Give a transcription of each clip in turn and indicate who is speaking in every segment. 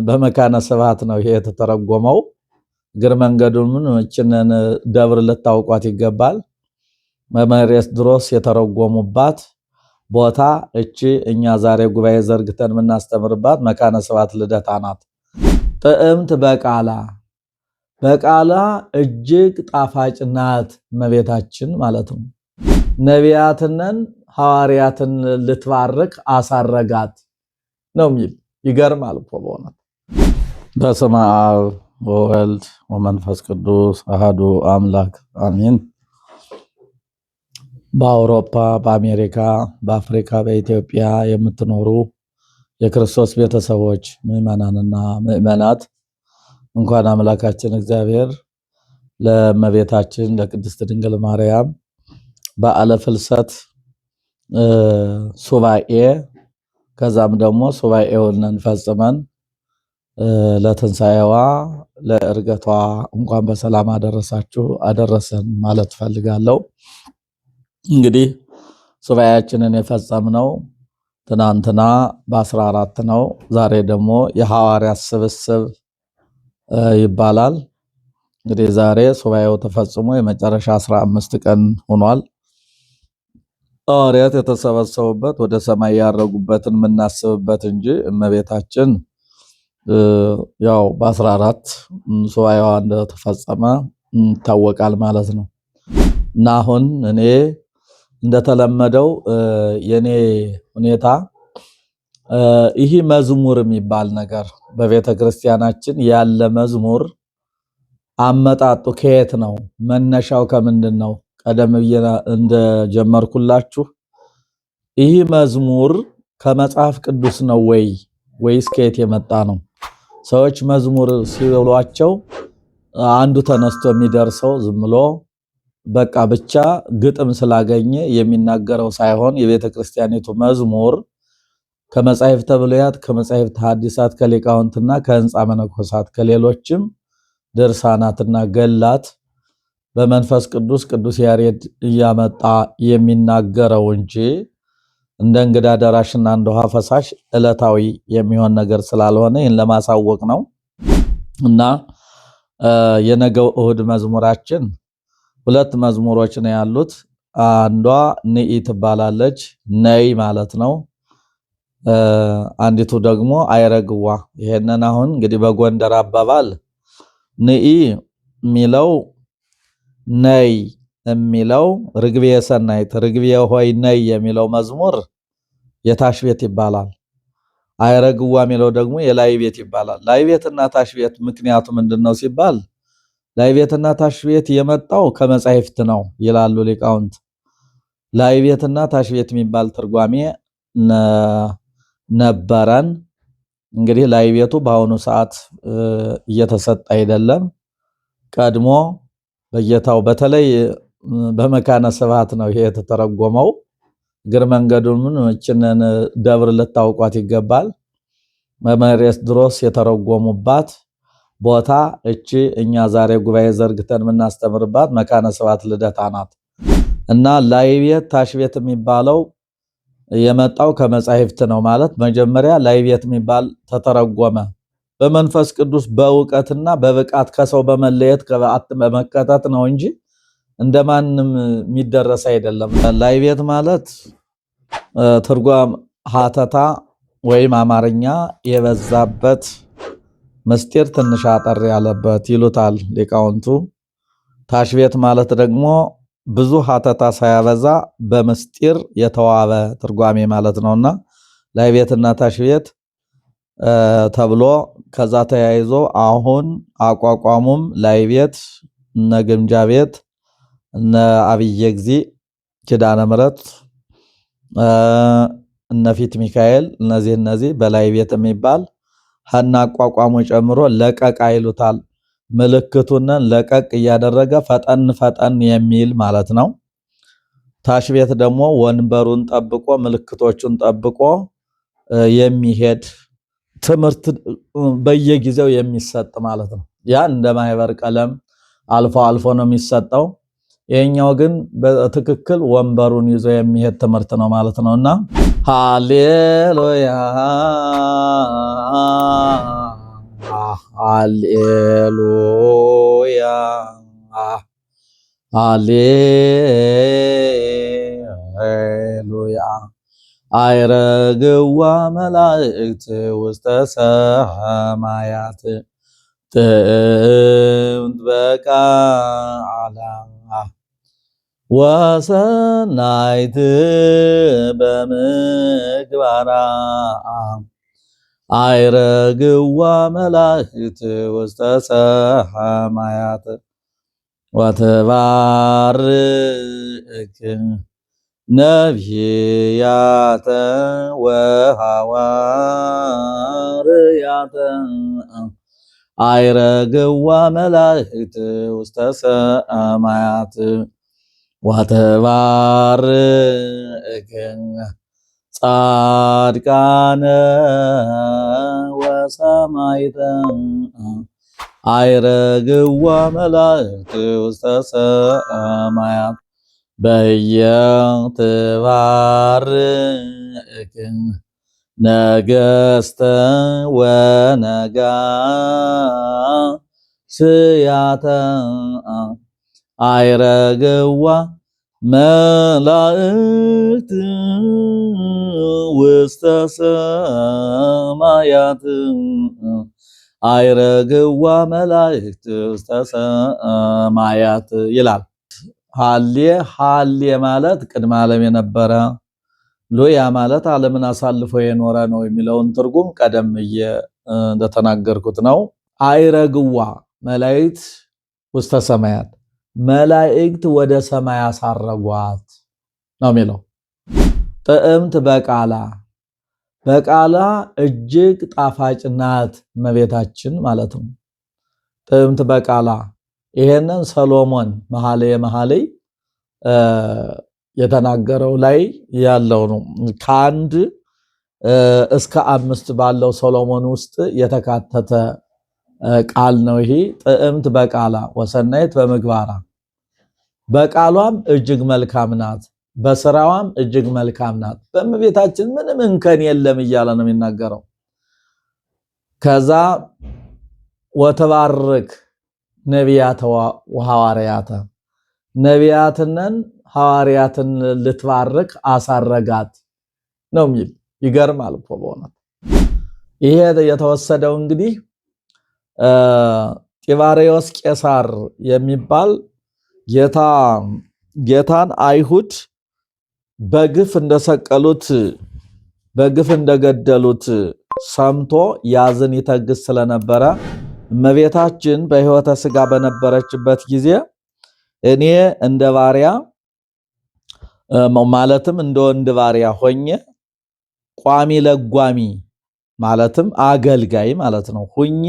Speaker 1: በመካነ ስብሐት ነው ይሄ የተተረጎመው። እግር መንገዱን እችንን ደብር ልታውቋት ይገባል። መምህር ኤስድሮስ የተረጎሙባት ቦታ እቺ እኛ ዛሬ ጉባኤ ዘርግተን የምናስተምርባት መካነ ስብሐት ልደታ ናት። ጥዕምት በቃላ እጅግ ጣፋጭ ናት እመቤታችን ማለት ነው። ነቢያትንን ሐዋርያትን ልትባርክ አሳረጋት ነው የሚል ይገርማል እኮ በእውነት። በስመ አብ ወወልድ ወመንፈስ ቅዱስ አሐዱ አምላክ አሜን። በአውሮፓ፣ በአሜሪካ፣ በአፍሪካ፣ በኢትዮጵያ የምትኖሩ የክርስቶስ ቤተሰቦች ምዕመናንና ምዕመናት እንኳን አምላካችን እግዚአብሔር ለእመቤታችን ለቅድስት ድንግል ማርያም በዓለ ፍልሰት ሱባኤ ከዛም ደግሞ ሱባኤውን ፈጽመን ለትንሣኤዋ ለዕርገቷ እንኳን በሰላም አደረሳችሁ አደረሰን ማለት ፈልጋለሁ። እንግዲህ ሱባኤያችንን የፈጸምነው ትናንትና በ14 ነው። ዛሬ ደግሞ የሐዋርያት ስብስብ ይባላል። እንግዲህ ዛሬ ሱባኤው ተፈጽሞ የመጨረሻ 15 ቀን ሆኗል። ሐዋርያት የተሰበሰቡበት ወደ ሰማይ ያረጉበትን የምናስብበት እንጂ እመቤታችን ያው በ14 ሱባኤዋ እንደተፈጸመ ይታወቃል ማለት ነው። እና አሁን እኔ እንደተለመደው የኔ ሁኔታ ይህ መዝሙር የሚባል ነገር በቤተ ክርስቲያናችን ያለ መዝሙር አመጣጡ ከየት ነው? መነሻው ከምንድን ነው? ቀደም ብዬ እንደጀመርኩላችሁ ይህ መዝሙር ከመጽሐፍ ቅዱስ ነው ወይስ ከየት የመጣ ነው? ሰዎች መዝሙር ሲብሏቸው አንዱ ተነስቶ የሚደርሰው ዝም ብሎ በቃ ብቻ ግጥም ስላገኘ የሚናገረው ሳይሆን የቤተ ክርስቲያኒቱ መዝሙር ከመጻሕፍተ ብሉያት ከመጻሕፍተ ሐዲሳት ከሊቃውንትና ከሕንፃ መነኮሳት ከሌሎችም ድርሳናትና ገላት በመንፈስ ቅዱስ ያሬድ እያመጣ የሚናገረው እንጂ እንደ እንግዳ ደራሽና እንደ ውሃ ፈሳሽ ዕለታዊ የሚሆን ነገር ስላልሆነ ይህን ለማሳወቅ ነው። እና የነገው እሁድ መዝሙራችን 2 መዝሙሮች ነው ያሉት። አንዷ ንኢ ትባላለች፣ ነይ ማለት ነው። አንዲቱ ደግሞ አይረግዋ። ይሄንን አሁን እንግዲህ በጎንደር አባባል ንኢ የሚለው ነይ የሚለው ርግቤ ሰናይት ርግቤ ሆይ ነይ የሚለው መዝሙር የታሽ ቤት ይባላል። አይረግዋ የሚለው ደግሞ የላይ ቤት ይባላል። ላይ ቤትና ታሽ ቤት ምክንያቱ ምንድነው ሲባል ላይ ቤትና ታሽ ቤት የመጣው ከመጻሕፍት ነው ይላሉ ሊቃውንት። ላይ ቤትና ታሽ ቤት የሚባል ትርጓሜ ነበረን። እንግዲህ ላይ ቤቱ በአሁኑ ሰዓት እየተሰጠ አይደለም። ቀድሞ በየታው በተለይ በመካነ ስብሐት ነው ይሄ የተተረጎመው። እግር መንገዱን እችንን ደብር ልታውቋት ይገባል። መምህር ኤስድሮስ የተረጎሙባት ቦታ እቺ እኛ ዛሬ ጉባኤ ዘርግተን የምናስተምርባት መካነ ስብሐት ልደታ ናት። እና ላይ ቤት ታሽ ቤት የሚባለው የመጣው ከመጻሕፍት ነው ማለት መጀመሪያ ላይ ቤት የሚባል ተተረጎመ። በመንፈስ ቅዱስ በእውቀትና በብቃት ከሰው በመለየት ከበዓት በመከተት ነው እንጂ እንደማንም የሚደረስ አይደለም። ላይ ቤት ማለት ትርጓም ሀተታ ወይም አማርኛ የበዛበት ምስጢር ትንሽ አጠር ያለበት ይሉታል ሊቃውንቱ። ታሽ ቤት ማለት ደግሞ ብዙ ሀተታ ሳያበዛ በምስጢር የተዋበ ትርጓሜ ማለት ነውና ላይ ቤትና ታሽ ቤት ተብሎ ከዛ ተያይዞ አሁን አቋቋሙም ላይ ቤት እነ ግምጃ ቤት እነ አብየ ጊዜ ኪዳነ ምሕረት እነ ፊት ሚካኤል እነዚህ በላይ ቤት የሚባል ሀና አቋቋሙ ጨምሮ ለቀቅ ይሉታል። ምልክቱን ለቀቅ እያደረገ ፈጠን የሚል ማለት ነው። ታሽ ቤት ደግሞ ወንበሩን ጠብቆ ምልክቶቹን ጠብቆ የሚሄድ ትምህርት በየጊዜው የሚሰጥ ማለት ነው። ያ እንደ ማህበር ቀለም አልፎ ነው የሚሰጠው። ይሄኛው ግን በትክክል ወንበሩን ይዞ የሚሄድ ትምህርት ነው ማለት ነውና ሃሌሉያ ሃሌሉያ ሃሌሉያ አይረግዋ መላእክት ውስተ ሰማያት ጥንት በቃላ ወሰናይት በምግባራ አይረግዋ መላእክት ውስተ ሰማያት ወተባርክ ነቢያተ ወሐዋርያተ አይረግዋ መላእክት ውስተ ሰማያት ወተባርክ ጻድቃነ ወሰማዕተ አይረግዋ መላእክት ውስተ ሰማያት በየትባርክ ነገሥተ ወነጋሥያተ አይረግዋ መላእክት ውስተ ሰማያት አይረግዋ መላእክት ውስተ ሰማያት ይላል። ሃሌ ማለት ቅድመ ዓለም የነበረ፣ ሉያ ማለት ዓለምን አሳልፎ የኖረ ነው የሚለውን ትርጉም ቀደም እንደተናገርኩት ነው። አይረግዋ መላእክት ውስተ ሰማያት መላእክት ወደ ሰማይ አሳረጓት ነው የሚለው። ጥዕምት በቃላ በቃላ እጅግ ጣፋጭ ናት እመቤታችን ማለት ነው። ጥዕምት በቃላ ይሄንን ሰሎሞን መኃልየ የተናገረው ላይ ያለው ነው። ከአንድ እስከ 5 ባለው ሰሎሞን ውስጥ የተካተተ ቃል ነው ይሄ። ጥዕምት በቃላ ወሰናይት በምግባራ በቃሏም እጅግ መልካም ናት፣ በስራዋም እጅግ መልካም ናት። በእመቤታችን ምንም እንከን የለም እያለ ነው የሚናገረው። ከዛ ወተባርክ ነቢያተ ወሐዋርያተ ነቢያትንን ሐዋርያትን ልትባርክ አሳረጋት ነው የሚል። ይገርማል እኮ በእውነት። ይሄ የተወሰደው እንግዲህ ጢባርዮስ ቄሳር የሚባል ጌታን አይሁድ በግፍ እንደሰቀሉት በግፍ እንደገደሉት ሰምቶ ያዝን ይተግስ ስለነበረ እመቤታችን በሕይወተ ሥጋ በነበረችበት ጊዜ እኔ እንደ ባሪያ ማለትም እንደ ወንድ ባሪያ ሆኜ ቋሚ ለጓሚ ማለትም አገልጋይ ማለት ነው ሁኜ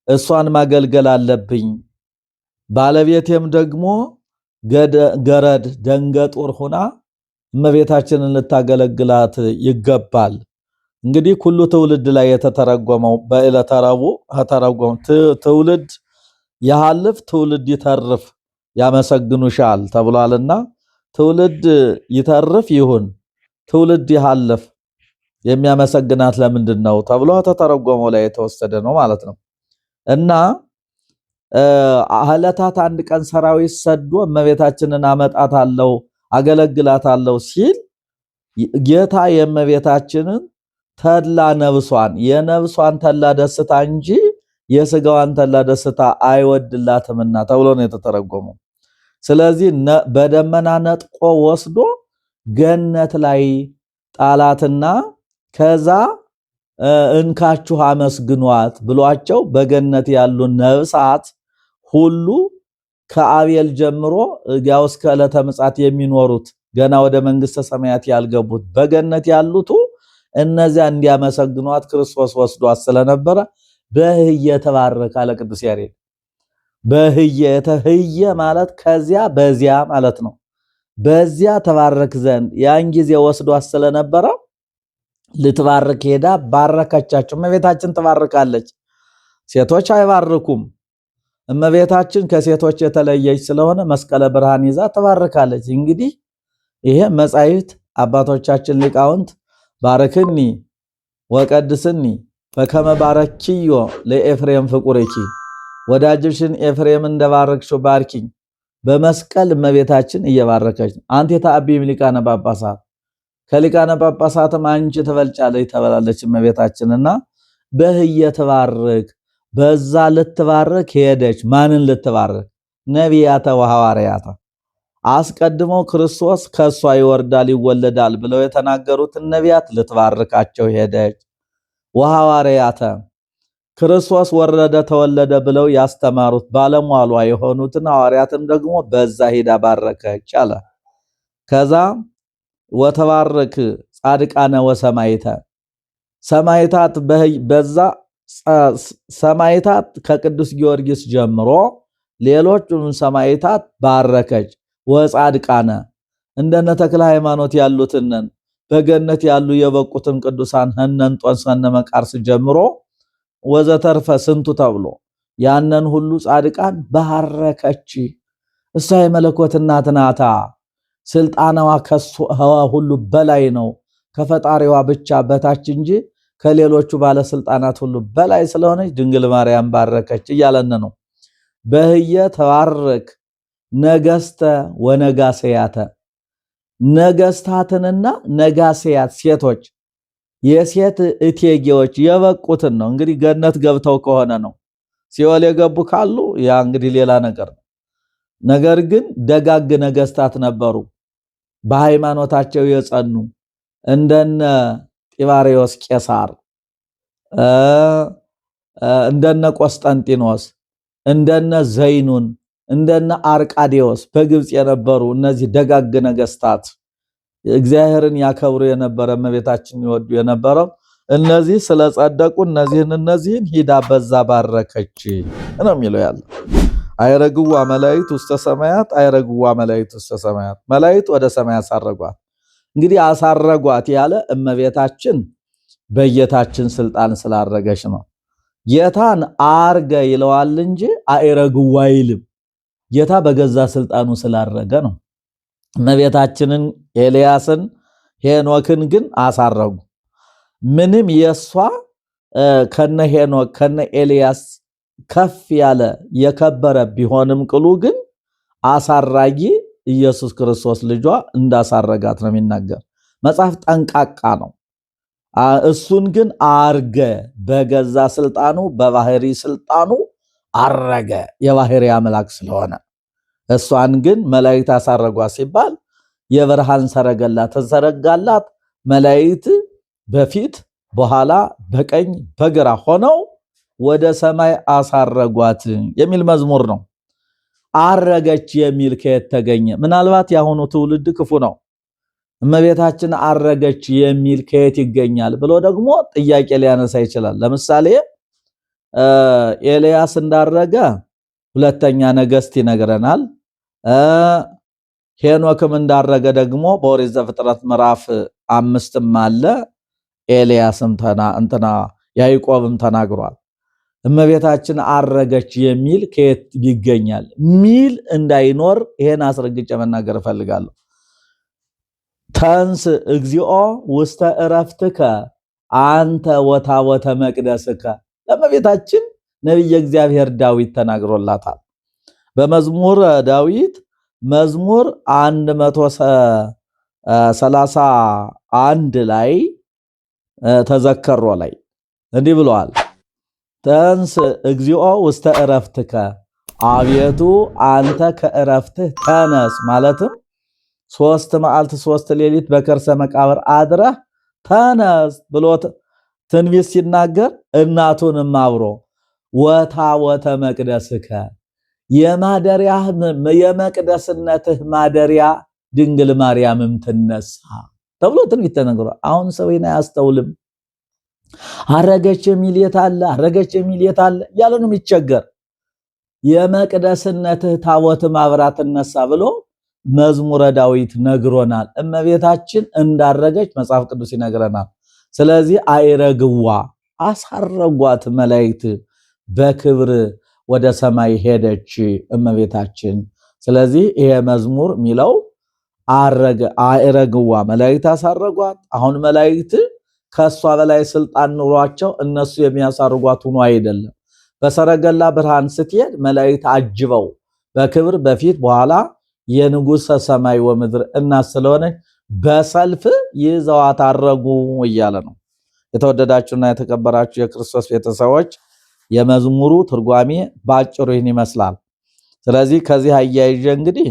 Speaker 1: እሷን ማገልገል አለብኝ። ባለቤቴም ደግሞ ገረድ ደንገጡር ሆና እመቤታችንን ልታገለግላት ይገባል። እንግዲህ ሁሉ ትውልድ ላይ የተተረጎመው በዕለተ ረቡዕ ተተረጎመው ትውልድ ያልፍ ትውልድ ይተርፍ ያመሰግኑሻል ተብሏልና ትውልድ ይተርፍ ይሁን ትውልድ ያልፍ የሚያመሰግናት ለምንድን ነው ተብሎ ተተረጎመው ላይ የተወሰደ ነው ማለት ነው። እና ዕለታት አንድ ቀን ሰራዊት ሰዶ እመቤታችንን አመጣታለሁ አገለግላታለሁ ሲል ጌታ የእመቤታችንን ተድላ ነብሷን የነብሷን ተድላ ደስታ እንጂ የስጋዋን ተድላ ደስታ አይወድላትምና ተብሎ ነው የተተረጎመው። ስለዚህ በደመና ነጥቆ ወስዶ ገነት ላይ ጣላትና ከዛ እንካችሁ አመስግኗት ብሏቸው በገነት ያሉ ነብሳት ሁሉ ከአቤል ጀምሮ ያው እስከ ዕለተ ምጽአት የሚኖሩት ገና ወደ መንግስተ ሰማያት ያልገቡት በገነት ያሉት እነዚያ እንዲያመሰግኗት ክርስቶስ ወስዷት ስለነበረ በህየ ተባረከ አለ ቅዱስ ያሬድ። በህየ ማለት ከዚያ በዚያ ማለት ነው። በዚያ ተባረክ ዘንድ ያን ጊዜ ወስዷት ስለነበረ ልትባርክ ሄዳ ባረከቻቸው። እመቤታችን ትባርካለች፣ ሴቶች አይባርኩም። እመቤታችን ከሴቶች የተለየች ስለሆነ መስቀለ ብርሃን ይዛ ትባርካለች። እንግዲህ ይሄ መጻሕፍት አባቶቻችን ሊቃውንት ባርክኒ ወቀድስኒ በከመ ባረኪዮ ለኤፍሬም ፍቁርኪ ወዳጅሽን ኤፍሬም እንደባረክሽው ባርኪኝ። በመስቀል እመቤታችን እየባረከች ነው። አንቲ ተአቢም ሊቃነ ጳጳሳት ከሊቃነ ጳጳሳትም አንቺ ትበልጫለች ተበላለች እመቤታችንና በህየ ትባርክ በዛ ልትባርክ ሄደች። ማንን ልትባርክ? ነቢያተ ወሐዋርያተ አስቀድሞ ክርስቶስ ከሷ ይወርዳል ይወለዳል ብለው የተናገሩትን ነቢያት ልትባርካቸው ሄደች። ወሐዋርያተ ክርስቶስ ወረደ ተወለደ ብለው ያስተማሩት ባለሟሏ የሆኑትን ሐዋርያትን ደግሞ በዛ ሂዳ ባረከች አለ። ከዛ ወተባረክ ጻድቃነ ወሰማይተ ሰማይታት በዛ ሰማይታት ከቅዱስ ጊዮርጊስ ጀምሮ ሌሎቹን ሰማይታት ባረከች። ወጻድቃነ እንደነ ተክለ ሃይማኖት ያሉትን በገነት ያሉ የበቁትን ቅዱሳን ሐነንጦስ ሐነ መቃርስ ጀምሮ ወዘተርፈ ስንቱ ተብሎ ያንን ሁሉ ጻድቃን ባረከች። እሷ የመለኮት እናት ናታ። ስልጣናዋ ከሷ ሁሉ በላይ ነው። ከፈጣሪዋ ብቻ በታች እንጂ ከሌሎቹ ባለስልጣናት ሁሉ በላይ ስለሆነች ድንግል ማርያም ባረከች እያለን ነው። በህየ ተባረክ ነገስተ ወነጋሴያተ ነገስታትንና ነጋሴያት ሴቶች የሴት እቴጌዎች የበቁትን ነው። እንግዲህ ገነት ገብተው ከሆነ ነው። ሲኦል የገቡ ካሉ ያ እንግዲህ ሌላ ነገር ነው። ነገር ግን ደጋግ ነገስታት ነበሩ፣ በሃይማኖታቸው የጸኑ እንደነ ጢባሪዮስ ቄሳር፣ እንደነ ቆስጠንጢኖስ፣ እንደነ ዘይኑን፣ እንደነ አርቃዲዮስ በግብጽ የነበሩ እነዚህ ደጋግ ነገስታት እግዚአብሔርን ያከብሩ የነበረ እመቤታችን ይወዱ የነበረው እነዚህ ስለጸደቁ እነዚህን ሂዳ በዛ ባረከች ነው የሚለው ያለ። አይረግዋ መላእክት ውስተ ሰማያት አይረግዋ መላእክት ውስተ ሰማያት መላእክት ወደ ሰማይ አሳረጓት። እንግዲህ አሳረጓት ያለ እመቤታችን በጌታችን ስልጣን ስላረገች ነው። ጌታን አርገ ይለዋል እንጂ አይረግዋ አይልም። ጌታ በገዛ ስልጣኑ ስላረገ ነው። እመቤታችንን ኤልያስን ሄኖክን ግን አሳረጉ። ምንም የሷ ከነ ሄኖክ ከነ ኤልያስ ከፍ ያለ የከበረ ቢሆንም ቅሉ ግን አሳራጊ ኢየሱስ ክርስቶስ ልጇ እንዳሳረጋት ነው የሚናገር መጽሐፍ። ጠንቃቃ ነው። እሱን ግን አርገ በገዛ ስልጣኑ በባህሪ ስልጣኑ አረገ የባህሪ አምላክ ስለሆነ። እሷን ግን መላእክት አሳረጓት ሲባል የብርሃን ሰረገላ ተዘረጋላት። መላእክት በፊት በኋላ በቀኝ በግራ ሆነው ወደ ሰማይ አሳረጓት የሚል መዝሙር ነው። አረገች የሚል ከየት ተገኘ? ምናልባት ያሁኑ ትውልድ ክፉ ነው። እመቤታችን አረገች የሚል ከየት ይገኛል ብሎ ደግሞ ጥያቄ ሊያነሳ ይችላል። ለምሳሌ ኤልያስ እንዳረገ ሁለተኛ ነገሥት ይነግረናል። ሄኖክም እንዳረገ ደግሞ በኦሪት ዘፍጥረት ምዕራፍ 5 አለ። ኤልያስም ያዕቆብም ተናግሯል። እመቤታችን አረገች የሚል ከየት ይገኛል? ሚል እንዳይኖር ይሄን አስረግጬ መናገር እፈልጋለሁ። ተንስ እግዚኦ ውስተ ዕረፍትከ አንተ ወታቦተ መቅደስከ ለእመቤታችን ነቢየ እግዚአብሔር ዳዊት ተናግሮላታል። በመዝሙር ዳዊት መዝሙር 131 ላይ ተዘከሮ ላይ እንዲህ ብለዋል። ተንስ እግዚኦ ውስተ ዕረፍትከ አቤቱ አንተ ከዕረፍትህ ተነስ። ማለትም 3 መዓልት 3 ሌሊት በከርሰ መቃብር አድረህ ተነስ ብሎ ትንቢት ሲናገር እናቱንም አብሮ ወታቦተ መቅደስከ የማደሪያህ የመቅደስነትህ ማደሪያ ድንግል ማርያምም ትነሳ ተብሎ ትንቢት ተነግሯል። አሁን ሰው ይሄን አያስተውልም። አረገች የሚል የት አለ? አረገች የሚል የት አለ ያለ ነው የሚቸገር። የመቅደስነትህ ታቦት ማብራት ትነሳ ብሎ መዝሙረ ዳዊት ነግሮናል። እመቤታችን እንዳረገች መጽሐፍ ቅዱስ ይነግረናል። ስለዚህ አይረግዋ አሳረጓት መላእክት በክብር ወደ ሰማይ ሄደች እመቤታችን። ስለዚህ ይሄ መዝሙር የሚለው አይረግዋ መላእክት አሳረጓት። አሁን መላእክት ከሷ በላይ ስልጣን ኑሯቸው እነሱ የሚያሳርጓት ሆኖ አይደለም። በሰረገላ ብርሃን ስትሄድ መላእክት አጅበው በክብር በፊት በኋላ የንጉሥ ሰማይ ወምድር እናት ስለሆነች በሰልፍ ይዘዋት አረጉ እያለ ነው። የተወደዳችሁና የተከበራችሁ የክርስቶስ ቤተሰቦች የመዝሙሩ ትርጓሜ ባጭሩ ይህን ይመስላል። ስለዚህ ከዚህ አያይዤ እንግዲህ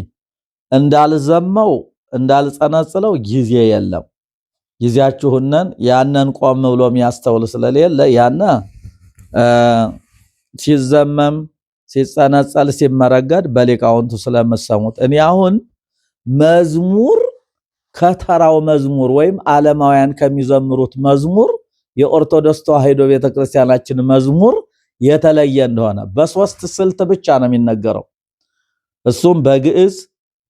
Speaker 1: እንዳልዘመው እንዳልጸነጽለው ጊዜ የለም። ጊዜያችሁንን ያንን ቆም ብሎ የሚያስተውል ስለሌለ ያነ ሲዘመም ሲጸነጸል ሲመረገድ በሊቃውንቱ ስለምሰሙት እኔ አሁን መዝሙር ከተራው መዝሙር ወይም ዓለማውያን ከሚዘምሩት መዝሙር የኦርቶዶክስ ተዋሕዶ ቤተክርስቲያናችን መዝሙር የተለየ እንደሆነ በሶስት ስልት ብቻ ነው የሚነገረው። እሱም በግዕዝ፣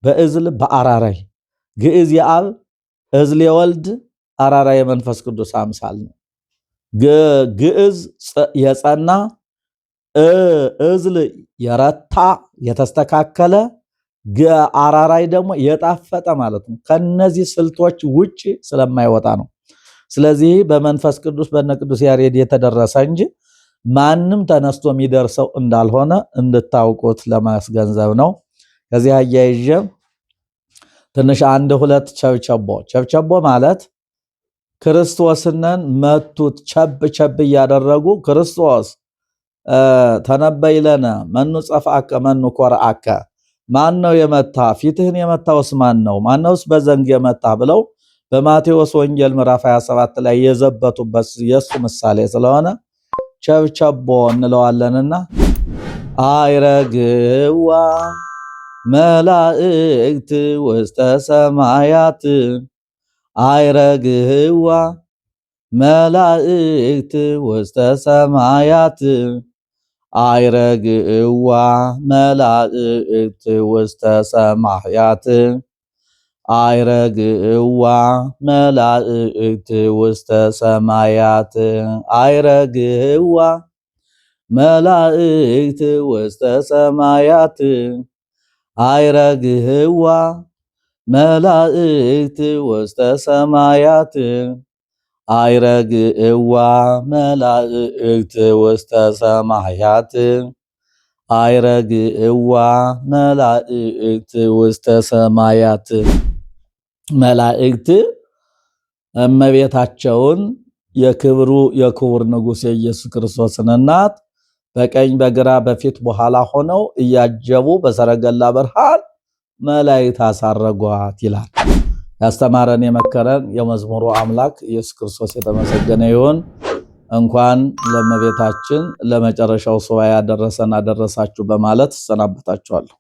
Speaker 1: በእዝል፣ በአራራይ። ግዕዝ የአብ፣ እዝል የወልድ፣ አራራይ የመንፈስ ቅዱስ አምሳል ነው። ግዕዝ የጸና፣ እዝል የረታ የተስተካከለ፣ አራራይ ደግሞ የጣፈጠ ማለት ነው። ከነዚህ ስልቶች ውጪ ስለማይወጣ ነው። ስለዚህ በመንፈስ ቅዱስ በነ ቅዱስ ያሬድ የተደረሰ እንጂ ማንም ተነስቶ የሚደርሰው እንዳልሆነ እንድታውቁት ለማስገንዘብ ነው። ከዚህ አያይዤ ትንሽ አንድ ሁለት ቸብቸቦ ማለት ክርስቶስንን መቱት ቸብ ቸብ እያደረጉ ክርስቶስ ተነበይለነ መኑ ጸፍአከ መኑ ኮርአከ፣ ማን ነው የመታ? ፊትህን የመታውስ ማን ነው? ማነውስ በዘንግ የመታ? ብለው በማቴዎስ ወንጌል ምዕራፍ 27 ላይ የዘበቱበት የሱ ምሳሌ ስለሆነ ቸብቸቦ እንለዋለንና አይረግዋ መላእክት ውስተ ሰማያት፣ አይረግዋ መላእክት ውስተ ሰማያት፣ አይረግዋ መላእክት ውስተ ሰማያት፣ አይረግዋ መላእክት ውስተ ሰማያት፣ አይረግዋ መላእክት ውስተ ሰማያት፣ አይረግዋ መላእክት ውስተ ሰማያት፣ አይረግዋ መላእክት ውስተ ሰማያት፣ አይረግዋ መላእክት ውስተ ሰማያት። መላእክት እመቤታቸውን የክቡር ንጉሥ የኢየሱስ ክርስቶስን እናት በቀኝ በግራ በፊት በኋላ ሆነው እያጀቡ በሰረገላ ብርሃን መላእክት አሳረጓት ይላል። ያስተማረን የመከረን የመዝሙሩ አምላክ ኢየሱስ ክርስቶስ የተመሰገነ ይሁን። እንኳን ለእመቤታችን ለመጨረሻው ሱባዔ ያደረሰን አደረሳችሁ በማለት እሰናበታችኋለሁ።